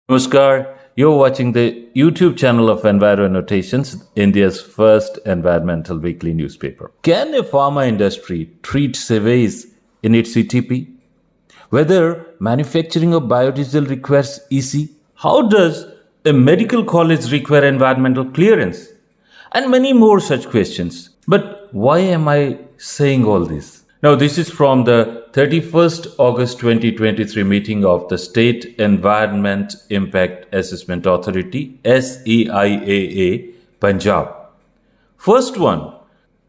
Namaskar, you're watching the YouTube channel of Enviro Annotations, India's first environmental weekly newspaper. Can a pharma industry treat surveys in its ETP? Whether manufacturing of biodiesel requires EC? How does a medical college require environmental clearance? And many more such questions. But why am I saying all this? Now, this is from the 31st August 2023 meeting of the State Environment Impact Assessment Authority, SEIAA, Punjab. First one,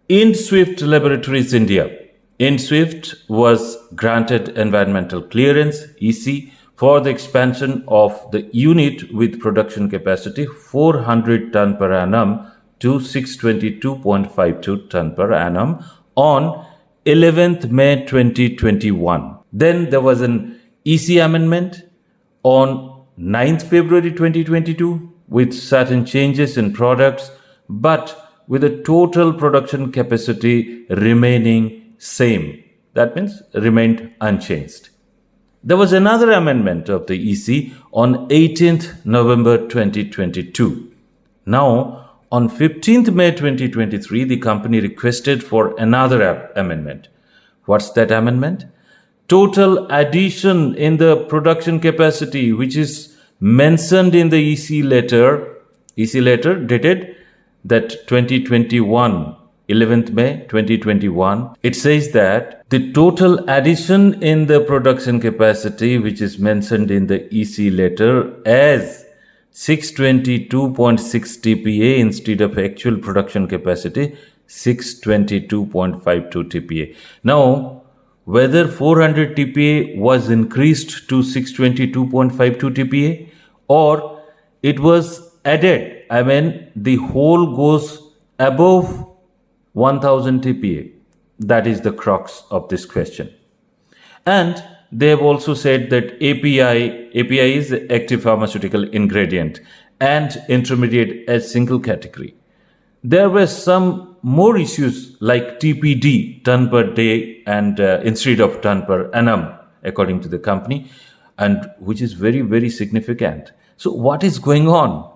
Ind Swift Laboratories, India. Ind Swift was granted environmental clearance, EC, for the expansion of the unit with production capacity 400 ton per annum to 622.52 ton per annum on 11th May 2021. Then there was an EC amendment on 9th February 2022 with certain changes in products, but with a total production capacity remaining same. That means remained unchanged. There was another amendment of the EC on 18th November 2022. Now, on 15th May 2023, the company requested for another amendment. What's that amendment? Total addition in the production capacity, which is mentioned in the EC letter dated that 2021, 11th May 2021. It says that the total addition in the production capacity, which is mentioned in the EC letter as 622.6 TPA instead of actual production capacity 622.52 TPA. Now, whether 400 TPA was increased to 622.52 TPA or it was added, the whole goes above 1000 TPA. That is the crux of this question. And they have also said that API is active pharmaceutical ingredient and intermediate as single category. There were some more issues like TPD, ton per day, and instead of ton per annum, according to the company, and which is very, very significant. So what is going on?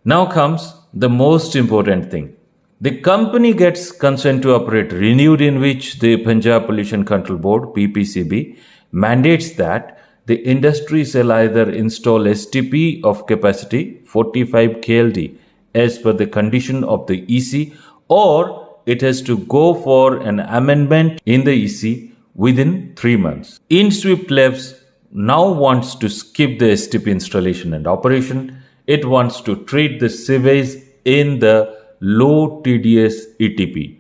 Now comes the most important thing. The company gets consent to operate renewed, in which the Punjab Pollution Control Board, PPCB, mandates that the industry shall either install STP of capacity 45 KLD as per the condition of the EC, or it has to go for an amendment in the EC within 3 months. Ind Swift Labs now wants to skip the STP installation and operation. It wants to treat the surveys in the low TDS ETP.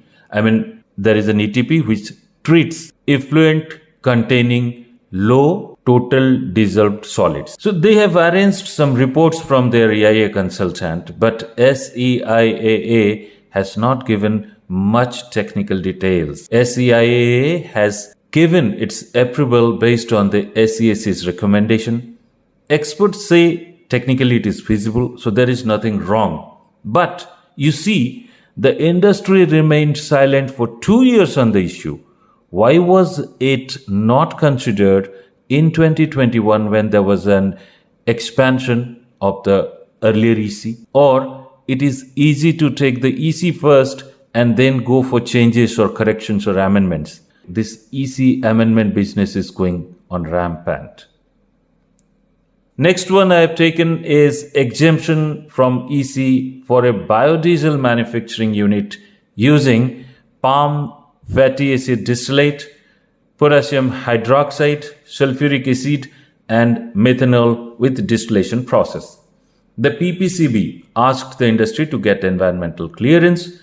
There is an ETP which treats effluent containing low total dissolved solids. So they have arranged some reports from their EIA consultant, but SEIAA has not given much technical details. SEIAA has given its approval based on the SES's recommendation. Experts say technically it is feasible, so there is nothing wrong. But you see, the industry remained silent for 2 years on the issue. Why was it not considered in 2021 when there was an expansion of the earlier EC? Or it is easy to take the EC first and then go for changes or corrections or amendments? This EC amendment business is going on rampant. Next one I have taken is exemption from EC for a biodiesel manufacturing unit using palm fatty acid distillate, potassium hydroxide, sulfuric acid, and methanol with distillation process. The PPCB asked the industry to get environmental clearance.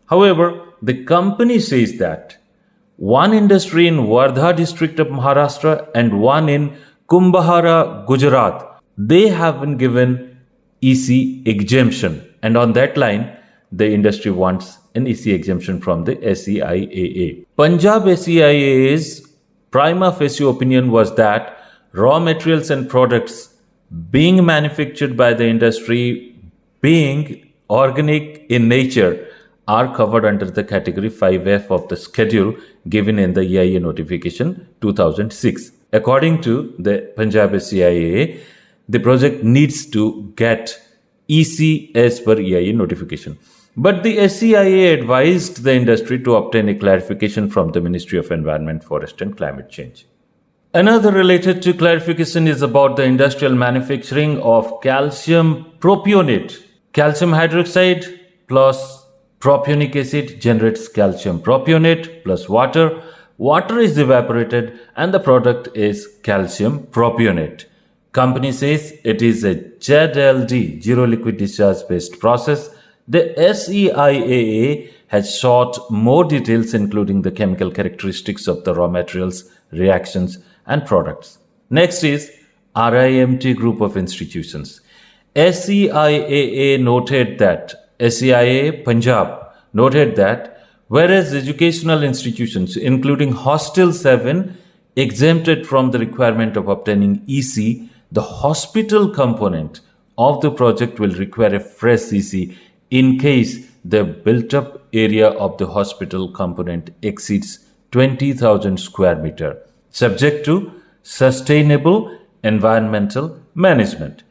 However, the company says that one industry in Wardha district of Maharashtra and one in Kumbhara, Gujarat, they have been given EC exemption. And on that line, the industry wants an EC exemption from the SEIAA. Punjab SEIAA's prima facie opinion was that raw materials and products being manufactured by the industry, being organic in nature, are covered under the category 5F of the schedule given in the EIA notification 2006. According to the Punjab SEIAA, the project needs to get EC as per EIA notification. But the SEIA advised the industry to obtain a clarification from the Ministry of Environment, Forest and Climate Change. Another related to clarification is about the industrial manufacturing of calcium propionate. Calcium hydroxide plus propionic acid generates calcium propionate plus water. Water is evaporated and the product is calcium propionate. Company says it is a ZLD, zero liquid discharge based process. The SEIA has sought more details including the chemical characteristics of the raw materials, reactions and products. Next is RIMT group of institutions. SEIA noted that SEIA Punjab noted that whereas educational institutions including hostels have been exempted from the requirement of obtaining EC, the hospital component of the project will require a fresh EC in case the built-up area of the hospital component exceeds 20,000 square meter, subject to sustainable environmental management.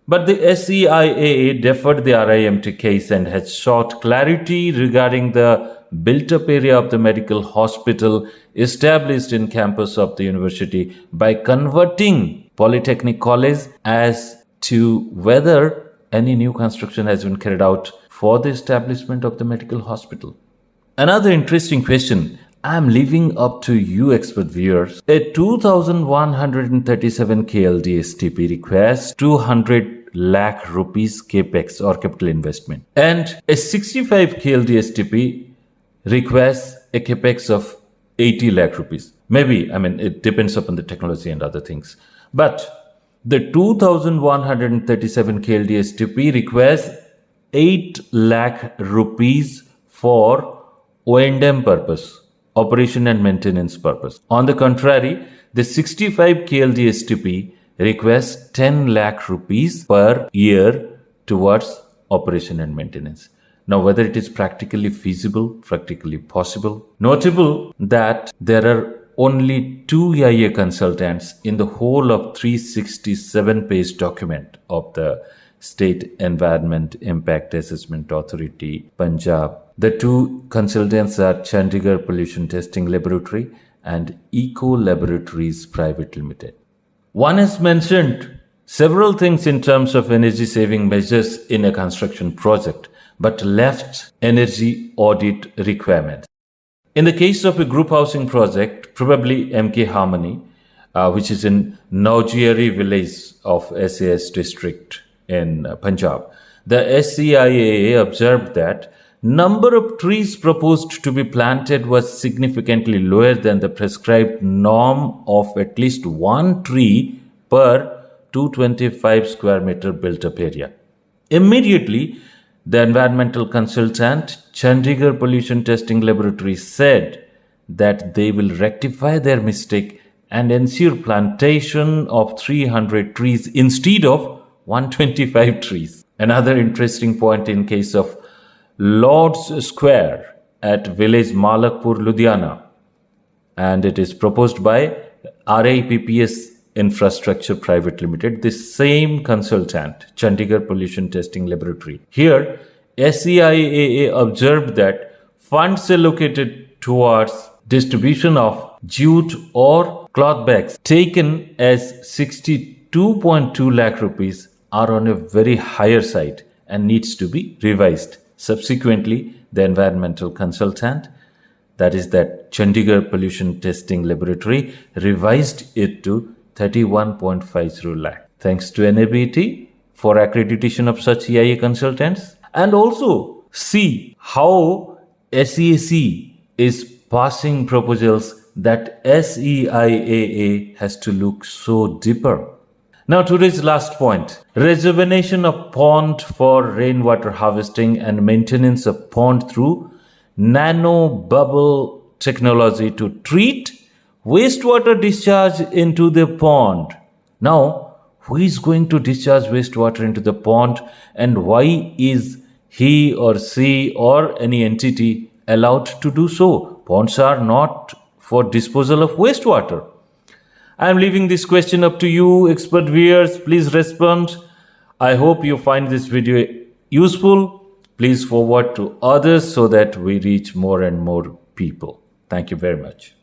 But the SEIA deferred the RIMT case and has sought clarity regarding the built-up area of the medical hospital established in campus of the university by converting Polytechnic College as to whether any new construction has been carried out for the establishment of the medical hospital. Another interesting question I am leaving up to you expert viewers. A 2137 KLD STP requires 200 lakh rupees capex or capital investment, and a 65 KLD STP requires a capex of 80 lakh rupees. Maybe, it depends upon the technology and other things. But the 2137 KLD STP requires 8 lakh rupees for O&M purpose, operation and maintenance purpose. On the contrary, the 65 KLD STP requires 10 lakh rupees per year towards operation and maintenance. Now, whether it is practically feasible, practically possible. Notable that there are only 2 EIA consultants in the whole of 367-page document of the State Environment Impact Assessment Authority, Punjab. The 2 consultants are Chandigarh Pollution Testing Laboratory and Eco Laboratories Private Limited. One has mentioned several things in terms of energy saving measures in a construction project, but left energy audit requirements. In the case of a group housing project, probably MK Harmony, which is in Naujiari village of SAS district in Punjab, the SEIA observed that number of trees proposed to be planted was significantly lower than the prescribed norm of at least 1 tree per 225 square meter built up area. Immediately, the environmental consultant, Chandigarh Pollution Testing Laboratory, said that they will rectify their mistake and ensure plantation of 300 trees instead of 125 trees. Another interesting point in case of Lord's Square at village Malakpur, Ludhiana, and it is proposed by RIPPS Infrastructure Private Limited, the same consultant, Chandigarh Pollution Testing Laboratory. Here, SEIA observed that funds allocated towards distribution of jute or cloth bags taken as 62.2 lakh rupees are on a very higher side and needs to be revised. Subsequently, the environmental consultant, that is that Chandigarh Pollution Testing Laboratory, revised it to 31.50 lakh. Thanks to NABT for accreditation of such EIA consultants. And also see how SEC is passing proposals that SEIA has to look so deeper. Now today's last point. Rejuvenation of pond for rainwater harvesting and maintenance of pond through nano bubble technology to treat wastewater discharge into the pond. Now, who is going to discharge wastewater into the pond, and why is he or she or any entity allowed to do so? Ponds are not for disposal of wastewater. I'm leaving this question up to you, expert viewers. Please respond. I hope you find this video useful. Please forward to others so that we reach more and more people. Thank you very much.